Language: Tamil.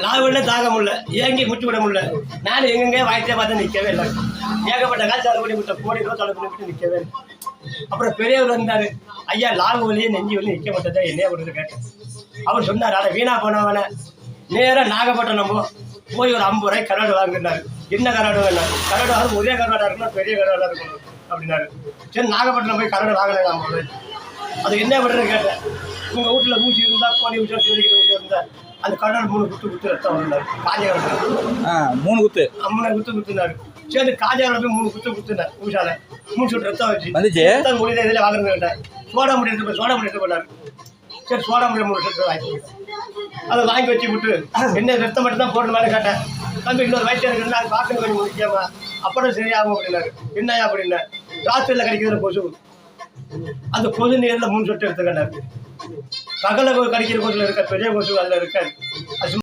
லாபம்ல தாக முடியல, ஏங்கி முட்டு விட முடியல. நானும் எங்கெங்கே வாய்த்தே பார்த்து நிற்கவே இல்லை. ஏகப்பட்ட காசு அதை பண்ணி விட்ட கோடி ரூபா தலை பண்ணி விட்டு நிற்கவே இல்லை. அப்புறம் பெரியவர் வந்தார். ஐயா லாபம் வழியே நெஞ்சு வழி நிற்க மாட்டேதா என்னைய கொடுத்து கேட்டேன். அவர் சொன்னார், அதை வீணா போனவன நேராக நாகப்பட்டினம் போய் ஒரு 50 ரூபாய் கரடு வாங்கினார். என்ன கரடு வேணார்? கரடு வாங்க ஒரே கரடாக இருக்கணும், பெரிய கரடாக இருக்கணும் அப்படின்னாரு. சரி நாகப்பட்டினம் போய் கரடு வாங்கினாங்க 50 ரூபாய். அது என்ன பண்ணுறது கேட்டேன். உங்கள் வீட்டில் ஊசி இருந்தால் கோழி ஊசி சிரிக்கிற ஊசி இருந்தால் அந்த கடல் 3 குத்து ரத்தம் வந்தார். காஞ்சாரம் 3 குத்து 3 குத்து குத்துனாரு. சரி காஞ்சாரம் போய் 3 குத்துனார். ஊசால 3 சொட்டு ரத்தம் வச்சு வந்துச்சு. முடியல இதில் வாங்குறது கேட்டேன். சோடா முடிட்டு போனார். சரி சோடா முடிய 3 சொட்டு வாங்கி அதை வாங்கி வச்சு விட்டு என்ன ரத்தம் மட்டும் தான் போடணுமான்னு கேட்டேன். தம்பி இன்னொரு வயிற்று இருக்குன்னா அது பார்க்க கொஞ்சம் முக்கியமா அப்புறம் சரியாகும் அப்படின்னாரு. என்னையா அப்படின்னா ராத்திரியில் கிடைக்கிற கொசு, அந்த கொசு நீரில் 3 சொட்டு எடுத்துக்கிட்டாரு. பகல கடிக்கிற கொசுல இருக்க பெரிய கொசு அதில் இருக்காது. அது